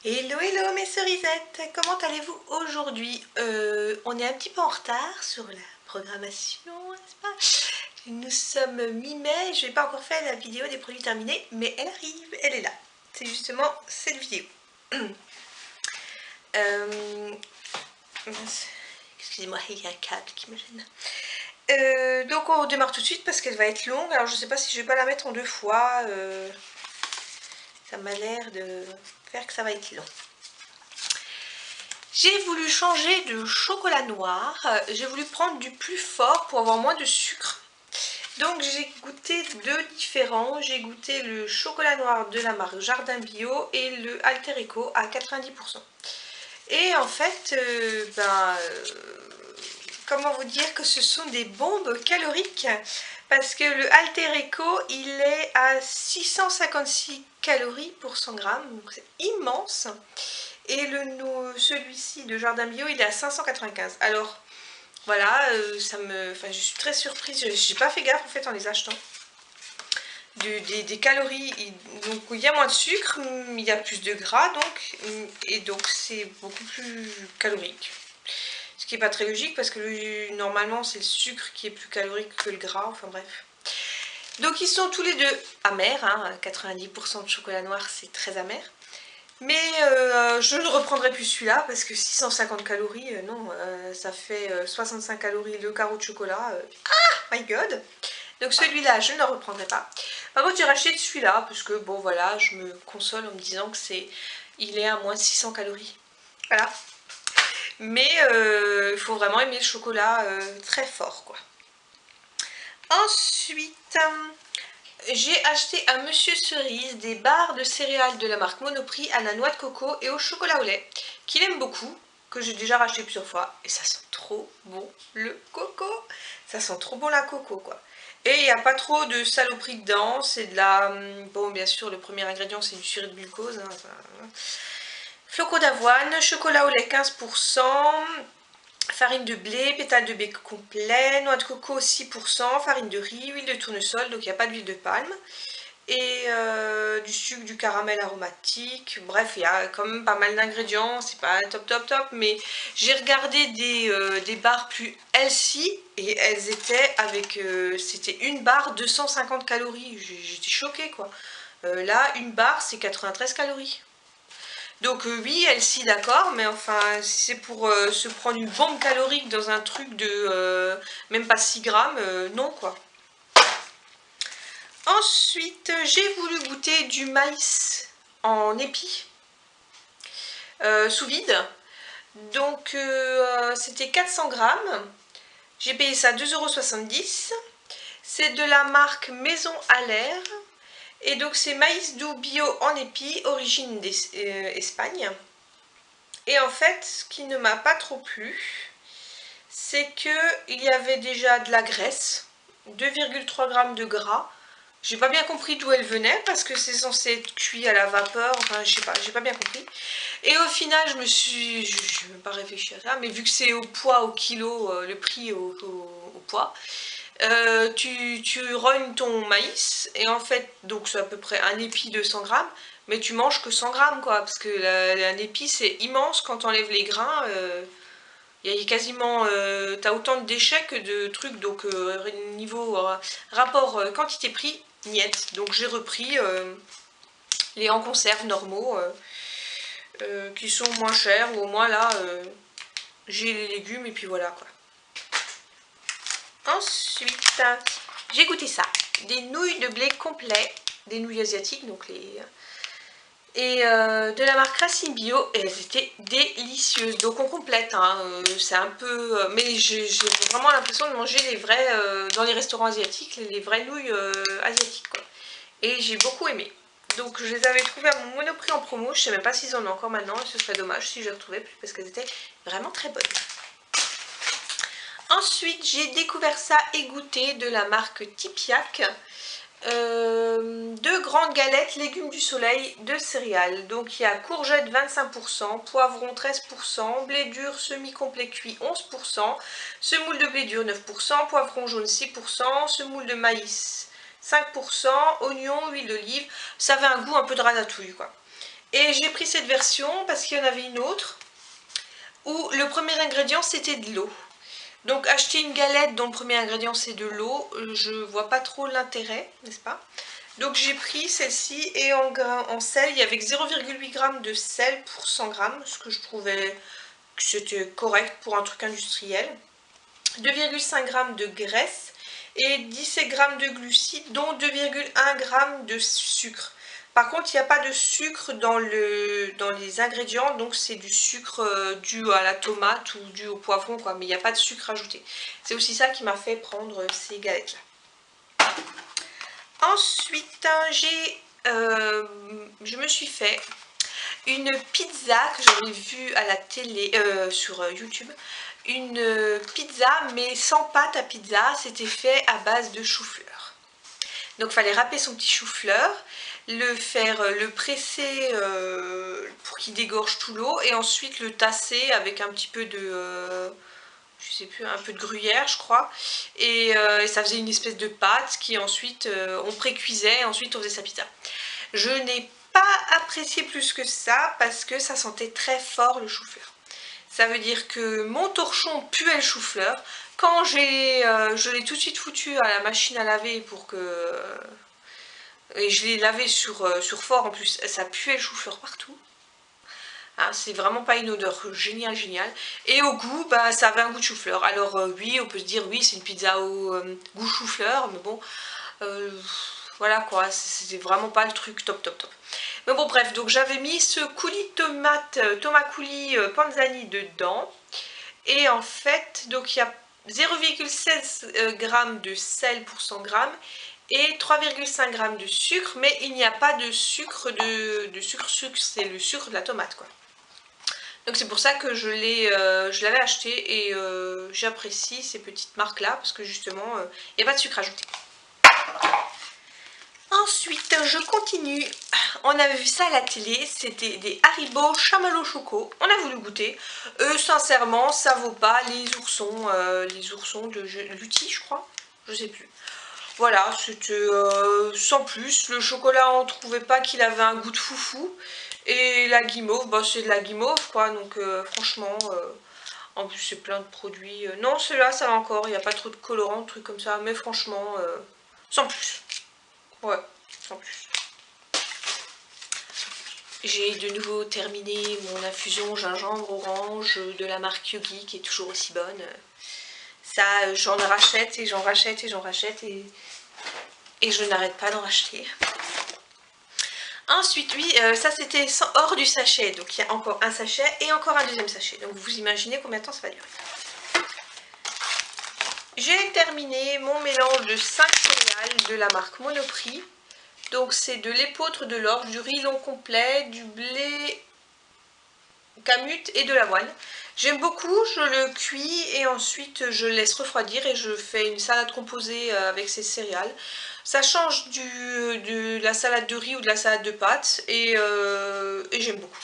Hello hello mes cerisettes, comment allez-vous aujourd'hui? On est un petit peu en retard sur la programmation, n'est-ce pas? Nous sommes mi-mai, je n'ai pas encore fait la vidéo des produits terminés, mais elle arrive, elle est là. C'est justement cette vidéo. Excusez-moi, il y a un câble qui me gêne. Donc on démarre tout de suite parce qu'elle va être longue, alors je ne sais pas si je vais pas la mettre en deux fois. Ça m'a l'air de faire que ça va être long. J'ai voulu changer de chocolat noir, j'ai voulu prendre du plus fort pour avoir moins de sucre. Donc j'ai goûté deux différents, j'ai goûté le chocolat noir de la marque Jardin Bio et le Alter Eco à 90%. Et en fait, comment vous dire que ce sont des bombes caloriques, parce que le Alter Eco il est à 656 calories pour 100 grammes, donc c'est immense. Et celui-ci de Jardin Bio, il est à 595. Alors, voilà, je suis très surprise. Je n'ai pas fait gaffe en fait en les achetant. Des calories, donc il y a moins de sucre, il y a plus de gras, et donc c'est beaucoup plus calorique. Ce qui n'est pas très logique parce que normalement c'est le sucre qui est plus calorique que le gras, enfin bref. Donc ils sont tous les deux amers, hein, 90% de chocolat noir c'est très amer. Mais je ne reprendrai plus celui-là parce que 650 calories, non, ça fait 65 calories le carreau de chocolat. My god! Donc celui-là, je ne le reprendrai pas. Par contre, j'ai racheté celui-là parce que bon voilà, je me console en me disant que il est à moins 600 calories. Voilà. Mais il faut vraiment aimer le chocolat très fort, quoi. Ensuite, j'ai acheté à Monsieur Cerise des barres de céréales de la marque Monoprix à la noix de coco et au chocolat au lait, qu'il aime beaucoup, que j'ai déjà racheté plusieurs fois, et ça sent trop bon le coco, ça sent trop bon la coco quoi. Et il n'y a pas trop de saloperie dedans, c'est de la... Bon bien sûr le premier ingrédient c'est du sirop de glucose, hein, flocons d'avoine, chocolat au lait 15%, farine de blé, pétales de bacon complet, noix de coco 6%, farine de riz, huile de tournesol, donc il n'y a pas d'huile de palme, et du sucre, du caramel aromatique. Bref, il y a quand même pas mal d'ingrédients, c'est pas top, mais j'ai regardé des barres plus healthy et elles étaient avec, c'était une barre 250 calories, j'étais choquée quoi. Là, une barre c'est 93 calories. Donc oui, healthy d'accord, mais enfin, si c'est pour se prendre une bombe calorique dans un truc de même pas 6 grammes, non quoi. Ensuite, j'ai voulu goûter du maïs en épi, sous vide. Donc c'était 400 grammes. J'ai payé ça 2,70 €. C'est de la marque Maison Allaire. Et donc c'est maïs doux bio en épi, origine d'Espagne. Et en fait, ce qui ne m'a pas trop plu, c'est qu'il y avait déjà de la graisse, 2,3 grammes de gras. J'ai pas bien compris d'où elle venait parce que c'est censé être cuit à la vapeur, enfin je sais pas, j'ai pas bien compris. Et au final, je n'ai même pas réfléchi à ça, mais vu que c'est au poids, au kilo, le prix au poids, tu rognes ton maïs et en fait, donc c'est à peu près un épi de 100 grammes, mais tu manges que 100 grammes quoi, parce que un épi c'est immense quand on enlève les grains. Il y a quasiment, t'as autant de déchets que de trucs, donc niveau rapport quantité-prix, niet. Donc j'ai repris les en conserve normaux, qui sont moins chers, ou au moins là, j'ai les légumes et puis voilà quoi. Ensuite, j'ai goûté ça, des nouilles de blé complet, des nouilles asiatiques, donc de la marque Racine Bio, et elles étaient délicieuses. Donc on complète, hein, c'est un peu... mais j'ai vraiment l'impression de manger les vrais, dans les restaurants asiatiques, les vraies nouilles asiatiques, quoi. Et j'ai beaucoup aimé. Donc je les avais trouvées à mon Monoprix en promo, je sais même pas s'ils en ont encore maintenant, et ce serait dommage si je les retrouvais plus, parce qu'elles étaient vraiment très bonnes. Ensuite, j'ai découvert ça et goûté de la marque Tipiak. Deux grandes galettes légumes du soleil de céréales. Donc il y a courgettes 25%, poivron 13%, blé dur semi-complet cuit 11%, semoule de blé dur 9%, poivron jaune 6%, semoule de maïs 5%, oignon, huile d'olive. Ça avait un goût un peu de ratatouille quoi. Et j'ai pris cette version parce qu'il y en avait une autre où le premier ingrédient c'était de l'eau. Donc acheter une galette dont le premier ingrédient c'est de l'eau, je vois pas trop l'intérêt, n'est-ce pas? Donc j'ai pris celle-ci et en sel, il y avait 0,8 g de sel pour 100 g, ce que je trouvais que c'était correct pour un truc industriel. 2,5 g de graisse et 17 g de glucides, dont 2,1 g de sucre. Par contre, il n'y a pas de sucre dans les ingrédients, donc c'est du sucre dû à la tomate ou dû au poivron, quoi, mais il n'y a pas de sucre ajouté. C'est aussi ça qui m'a fait prendre ces galettes-là. Ensuite, je me suis fait une pizza que j'avais vue à la télé, sur YouTube. Une pizza, mais sans pâte à pizza, c'était fait à base de chou-fleur. Donc il fallait râper son petit chou-fleur, le presser pour qu'il dégorge tout l'eau, et ensuite le tasser avec un petit peu de, je sais plus, un peu de gruyère je crois, et ça faisait une espèce de pâte qui ensuite on pré-cuisait, et ensuite on faisait sa pizza. Je n'ai pas apprécié plus que ça parce que ça sentait très fort le chou-fleur. Ça veut dire que mon torchon puait le chou-fleur. Quand je l'ai tout de suite foutu à la machine à laver pour que... Et je l'ai lavé sur fort en plus, ça puait le chou-fleur partout. Hein, c'est vraiment pas une odeur géniale. Et au goût, bah, ça avait un goût de chou-fleur. Alors oui, on peut se dire oui, c'est une pizza au goût chou-fleur, mais bon, voilà quoi, c'était vraiment pas le truc top. Mais bon bref, donc j'avais mis ce coulis tomate, coulis panzani dedans. Et en fait, donc il y a 0,16 g de sel pour 100 g et 3,5 g de sucre, mais il n'y a pas de sucre, sucre, c'est le sucre de la tomate quoi. Donc c'est pour ça que je l'avais acheté, et j'apprécie ces petites marques là parce que justement il n'y a pas de sucre ajouté. Ensuite, je continue. On avait vu ça à la télé, c'était des Haribo chamallow choco. On a voulu goûter. Sincèrement, ça vaut pas les oursons de Lutti, je crois. Je sais plus. Voilà, c'était sans plus. Le chocolat, on trouvait pas qu'il avait un goût de foufou. Et la guimauve, bah, c'est de la guimauve, quoi. Donc franchement, en plus c'est plein de produits. Non, celui-là, ça va encore. Il n'y a pas trop de colorants, de trucs comme ça. Mais franchement, sans plus. Ouais, sans plus. J'ai de nouveau terminé mon infusion gingembre orange de la marque Yogi qui est toujours aussi bonne. Ça, j'en rachète et j'en rachète et j'en rachète et je n'arrête pas d'en racheter. Ensuite, oui, ça c'était hors du sachet. Donc il y a encore un sachet et encore un deuxième sachet. Donc vous imaginez combien de temps ça va durer. J'ai terminé mon mélange de 5 céréales de la marque Monoprix. Donc c'est de l'épeautre de l'orge, du riz long complet, du blé camute et de l'avoine. J'aime beaucoup, je le cuis et ensuite je le laisse refroidir et je fais une salade composée avec ces céréales. Ça change de la salade de riz ou de la salade de pâtes, et j'aime beaucoup.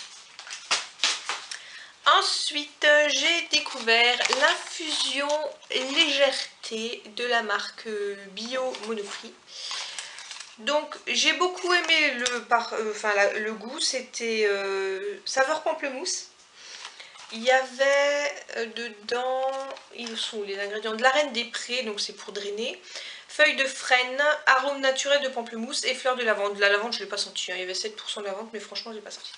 Ensuite, j'ai découvert l'infusion légèreté de la marque Bio Monoprix. Donc j'ai beaucoup aimé le goût, c'était saveur pamplemousse. Il y avait dedans, ils sont les ingrédients de l'arène des prés, donc c'est pour drainer, feuilles de frêne, arôme naturel de pamplemousse et fleurs de lavande. La lavande je ne l'ai pas sentie, hein. Il y avait 7% de lavande, mais franchement je ne l'ai pas sentie.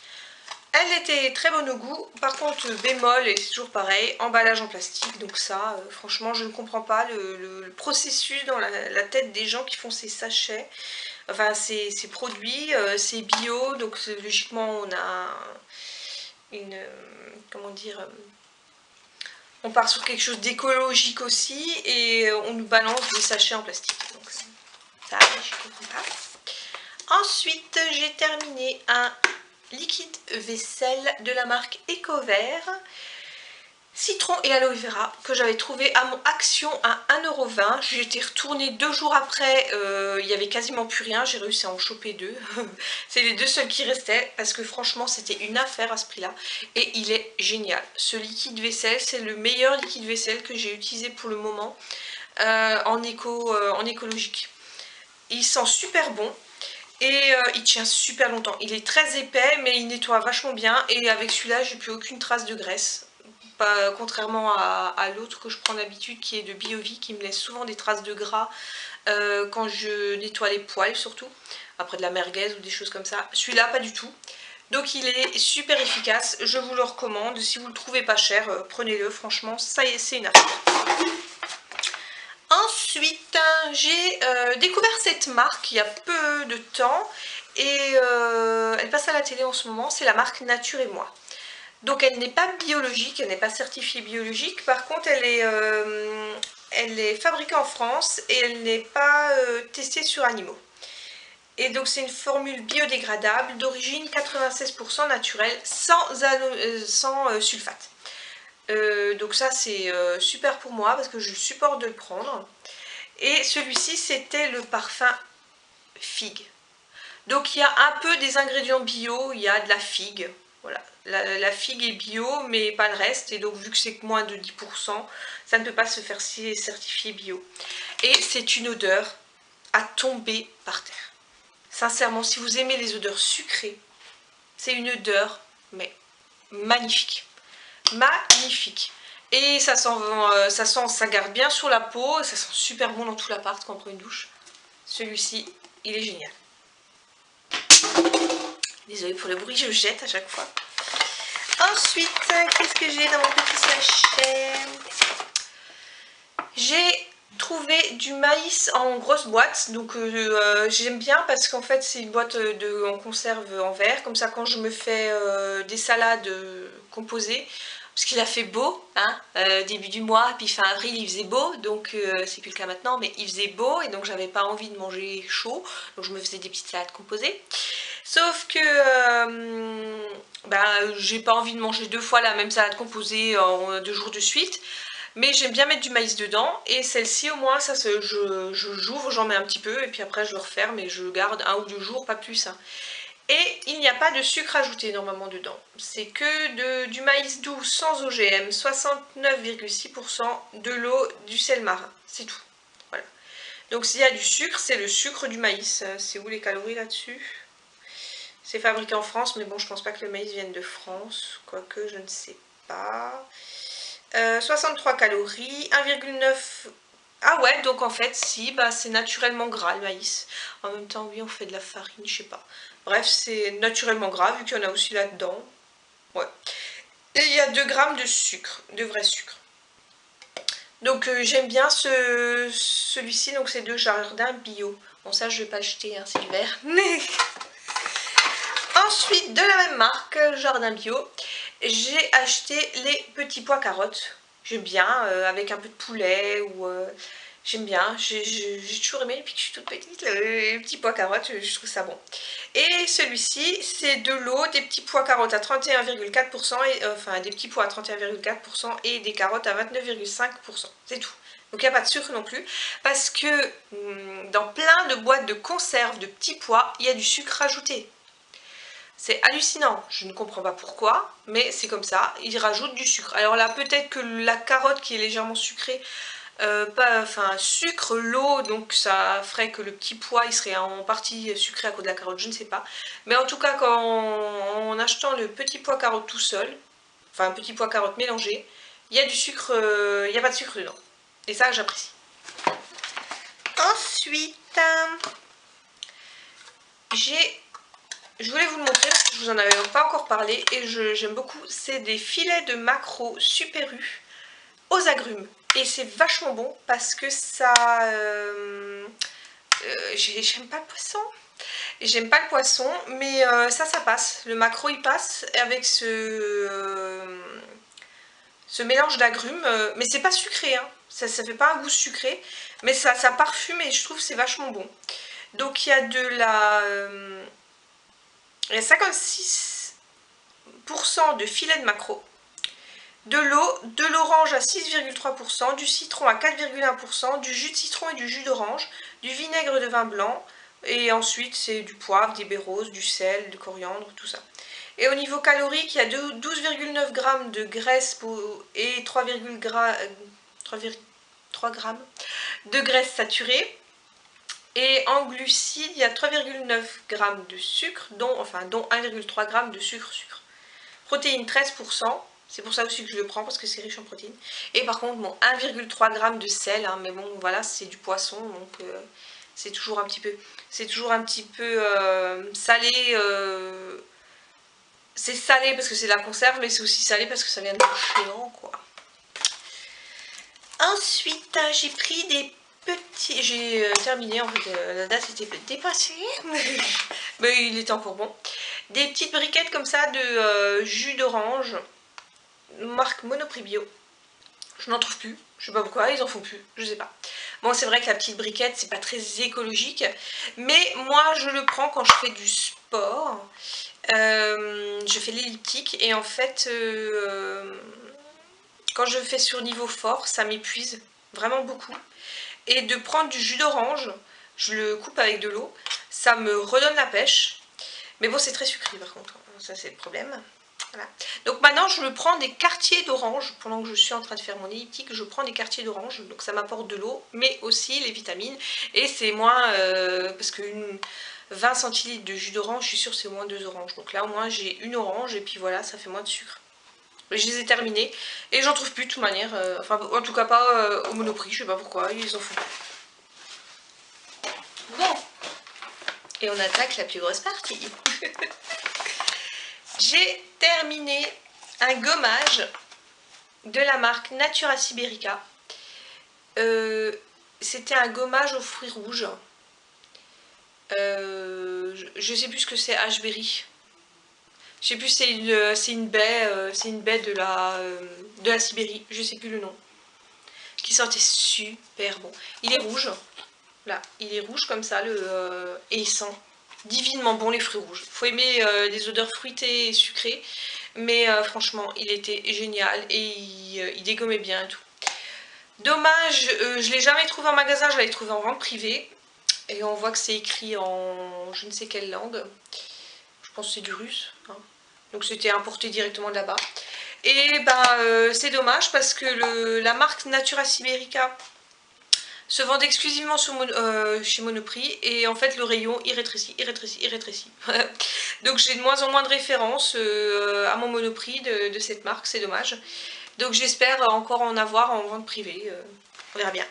Elle était très bonne au goût, par contre bémol, et c'est toujours pareil, emballage en plastique, donc ça, franchement je ne comprends pas le processus dans la tête des gens qui font ces sachets, enfin ces produits, c'est bio, donc logiquement on a une, comment dire, on part sur quelque chose d'écologique aussi, et on nous balance des sachets en plastique, donc ça je comprends pas. Ensuite j'ai terminé un liquide vaisselle de la marque Ecovert, citron et aloe vera, que j'avais trouvé à mon Action à 1,20 €. J'ai été retournée 2 jours après, il n'y avait quasiment plus rien, j'ai réussi à en choper 2. C'est les 2 seuls qui restaient, parce que franchement c'était une affaire à ce prix là, et il est génial. Ce liquide vaisselle, c'est le meilleur liquide vaisselle que j'ai utilisé pour le moment en écologique. Il sent super bon. Et il tient super longtemps. Il est très épais mais il nettoie vachement bien. Et avec celui-là j'ai plus aucune trace de graisse. Pas, contrairement à l'autre que je prends d'habitude qui est de BioVie, qui me laisse souvent des traces de gras quand je nettoie les poils surtout. Après de la merguez ou des choses comme ça. Celui-là pas du tout. Donc il est super efficace, je vous le recommande. Si vous le trouvez pas cher, prenez-le, franchement, ça c'est une affaire. Ensuite, j'ai découvert cette marque il y a peu de temps et elle passe à la télé en ce moment, c'est la marque Nature et Moi. Donc elle n'est pas biologique, elle n'est pas certifiée biologique, par contre elle est fabriquée en France et elle n'est pas testée sur animaux. Et donc c'est une formule biodégradable d'origine 96% naturelle sans sulfate. Donc ça c'est super pour moi parce que je supporte de le prendre. Et celui-ci c'était le parfum figue. Donc il y a un peu des ingrédients bio, il y a de la figue. Voilà, la figue est bio mais pas le reste. Et donc vu que c'est moins de 10%, ça ne peut pas se faire certifier bio. Et c'est une odeur à tomber par terre. Sincèrement, si vous aimez les odeurs sucrées, c'est une odeur, mais magnifique. Magnifique. Et ça garde bien sur la peau, ça sent super bon dans tout l'appart quand on prend une douche. Celui-ci, il est génial. Désolée pour le bruit, je jette à chaque fois. Ensuite, qu'est-ce que j'ai dans mon petit sachet? J'ai trouvé du maïs en grosse boîte, donc j'aime bien parce qu'en fait c'est une boîte en conserve en verre, comme ça quand je me fais des salades composées, parce qu'il a fait beau, hein, début du mois, puis fin avril il faisait beau, donc c'est plus le cas maintenant, mais il faisait beau et donc j'avais pas envie de manger chaud, donc je me faisais des petites salades composées. Sauf que j'ai pas envie de manger 2 fois la même salade composée en 2 jours de suite. Mais j'aime bien mettre du maïs dedans. Et celle-ci au moins, j'ouvre, j'en mets un petit peu. Et puis après je le referme et je garde 1 ou 2 jours, pas plus. Hein. Et il n'y a pas de sucre ajouté normalement dedans. C'est que du maïs doux sans OGM, 69,6%, de l'eau, du sel marin. C'est tout. Voilà. Donc s'il y a du sucre, c'est le sucre du maïs. C'est où les calories là-dessus? C'est fabriqué en France, mais bon, je pense pas que le maïs vienne de France. Quoique, je ne sais pas. 63 calories, 1,9... Ah ouais, donc en fait, si, bah, c'est naturellement gras le maïs. En même temps, oui, on fait de la farine, je sais pas. Bref, c'est naturellement gras, vu qu'il y en a aussi là-dedans. Ouais. Et il y a 2 grammes de sucre, de vrai sucre. Donc j'aime bien celui-ci, donc c'est de Jardin Bio. Bon, ça, je vais pas le jeter, hein, c'est l'hiver. Mais... Ensuite, de la même marque, Jardin Bio, j'ai acheté les petits pois carottes. J'aime bien, avec un peu de poulet, ou j'aime bien. J'ai toujours aimé depuis que je suis toute petite, les petits pois carottes, je trouve ça bon. Et celui-ci, c'est de l'eau, des petits pois carottes à 31,4%, enfin des petits pois à 31,4% et des carottes à 29,5%. C'est tout. Donc il n'y a pas de sucre non plus, parce que dans plein de boîtes de conserve de petits pois, il y a du sucre rajouté. C'est hallucinant, je ne comprends pas pourquoi, mais c'est comme ça, ils rajoutent du sucre. Alors là, peut-être que la carotte qui est légèrement sucrée, sucre l'eau, donc ça ferait que le petit pois il serait en partie sucré à cause de la carotte, je ne sais pas. Mais en tout cas, en achetant le petit pois carotte tout seul, enfin un petit pois carotte mélangé, il y a du sucre, il n'y a pas de sucre dedans. Et ça, j'apprécie. Ensuite, je voulais vous le montrer parce que je vous en avais pas encore parlé et j'aime beaucoup. C'est des filets de maquereau Super U aux agrumes. Et c'est vachement bon parce que ça... j'aime pas le poisson. J'aime pas le poisson, mais ça passe. Le maquereau il passe avec ce mélange d'agrumes. Mais c'est pas sucré, hein. Ça fait pas un goût sucré. Mais ça parfume et je trouve que c'est vachement bon. Donc il y a de la... il y a 56% de filet de maquereau, de l'eau, de l'orange à 6,3%, du citron à 4,1%, du jus de citron et du jus d'orange, du vinaigre de vin blanc, et ensuite c'est du poivre, des baies roses, du sel, du coriandre, tout ça. Et au niveau calorique, il y a 12,9 g de graisse et 3,3 g de graisse saturée. Et en glucides, il y a 3,9 g de sucre, dont 1,3 g de sucre. Protéines 13%, c'est pour ça aussi que je le prends, parce que c'est riche en protéines. Et par contre, bon, 1,3 g de sel, hein, mais bon, voilà, c'est du poisson, donc c'est toujours un petit peu, salé. C'est salé parce que c'est de la conserve, mais c'est aussi salé parce que ça vient de l'océan, quoi. Ensuite, j'ai pris des petits... J'ai terminé, en fait, la date était dépassée, mais il était encore bon. Des petites briquettes comme ça de jus d'orange, marque Monoprix Bio. Je n'en trouve plus, je sais pas pourquoi, ils en font plus, je sais pas. Bon, c'est vrai que la petite briquette, c'est pas très écologique, mais moi, je le prends quand je fais du sport. Je fais l'elliptique et en fait... quand je fais sur niveau fort, ça m'épuise vraiment beaucoup. Et de prendre du jus d'orange, je le coupe avec de l'eau, ça me redonne la pêche. Mais bon, c'est très sucré par contre, ça c'est le problème. Voilà. Donc maintenant, je me prends des quartiers d'orange. Pendant que je suis en train de faire mon elliptique, je prends des quartiers d'orange. Donc ça m'apporte de l'eau, mais aussi les vitamines. Et c'est moins... parce que 20 centilitres de jus d'orange, je suis sûre que c'est au moins 2 oranges. Donc là, au moins, j'ai une orange et puis voilà, ça fait moins de sucre. Je les ai terminés et j'en trouve plus de toute manière, enfin en tout cas pas au Monoprix, je sais pas pourquoi, ils en font. Bon, et on attaque la plus grosse partie. J'ai terminé un gommage de la marque Natura Siberica. C'était un gommage aux fruits rouges. Je sais plus ce que c'est, Ashberry. Je sais plus, c'est une baie de la Sibérie, je sais plus le nom. Qui sentait super bon. Il est rouge, là, il est rouge comme ça, et il sent divinement bon les fruits rouges. Faut aimer les odeurs fruitées et sucrées, mais franchement, il était génial et il dégommait bien et tout. Dommage, je l'ai jamais trouvé en magasin, je l'avais trouvé en vente privée. Et on voit que c'est écrit en je ne sais quelle langue. Je pense que c'est du russe, hein. Donc c'était importé directement de là-bas. Et ben c'est dommage parce que la marque Natura Siberica se vend exclusivement chez Monoprix et en fait le rayon il rétrécit, il rétrécit, il rétrécit. Donc j'ai de moins en moins de références à mon Monoprix de cette marque, c'est dommage. Donc j'espère encore en avoir en vente privée, on verra bien.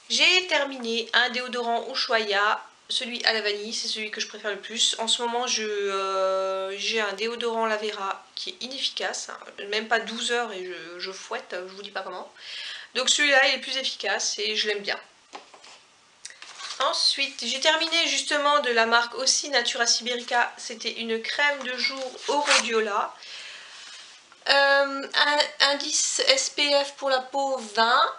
J'ai terminé un déodorant Ushuaïa, celui à la vanille, c'est celui que je préfère le plus. En ce moment, j'ai un déodorant Lavera qui est inefficace, hein, même pas 12 heures et je fouette, je vous dis pas comment. Donc celui-là, il est plus efficace et je l'aime bien. Ensuite, j'ai terminé justement de la marque aussi Natura Siberica, c'était une crème de jour au rhodiola. Indice SPF pour la peau 20.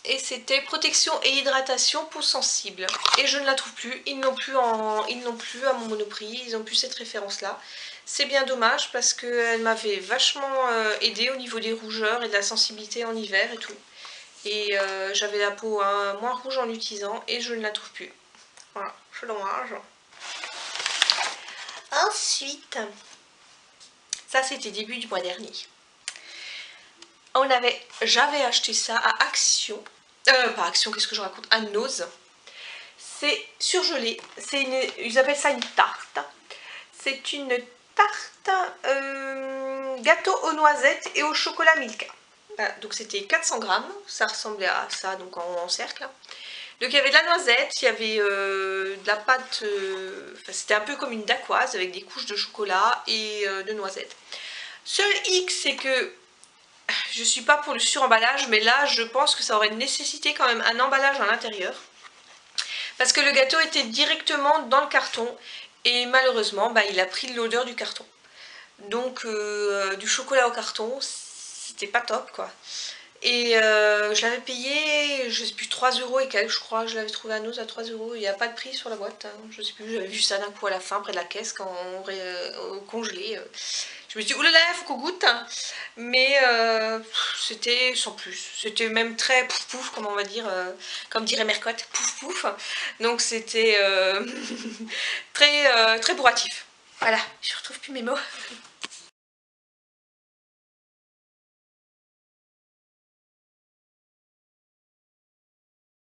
Et c'était protection et hydratation peau sensible. Et je ne la trouve plus, ils n'ont plus à mon Monoprix, ils n'ont plus cette référence là. C'est bien dommage parce qu'elle m'avait vachement aidé au niveau des rougeurs et de la sensibilité en hiver et tout. Et j'avais la peau moins rouge en l'utilisant et je ne la trouve plus. Voilà, c'est dommage. Ensuite, ça c'était début du mois dernier. J'avais acheté ça à Action. Pas Action, qu'est-ce que je raconte? À Nose. C'est surgelé. Ils appellent ça une tarte. C'est une tarte gâteau aux noisettes et au chocolat Milka. Voilà, donc c'était 400 grammes. Ça ressemblait à ça, donc en cercle. Donc il y avait de la noisette, il y avait de la pâte. C'était un peu comme une dacquoise avec des couches de chocolat et de noisettes. Seul hic, c'est que je suis pas pour le suremballage, mais là je pense que ça aurait nécessité quand même un emballage à l'intérieur. Parce que le gâteau était directement dans le carton et malheureusement bah, il a pris l'odeur du carton. Donc du chocolat au carton, c'était pas top quoi. Et je l'avais payé, je sais plus, 3 € et quelques, je crois, je l'avais trouvé à Nose à 3 €. Il n'y a pas de prix sur la boîte, hein. Je sais plus, j'avais vu ça d'un coup à la fin, près de la caisse, quand on congelé. Je me suis dit, oulala, il faut qu'on goûte. Mais c'était sans plus. C'était même très pouf pouf, comme on va dire, comme dirait Mercotte, pouf pouf. Donc c'était très bourratif. Voilà, je retrouve plus mes mots.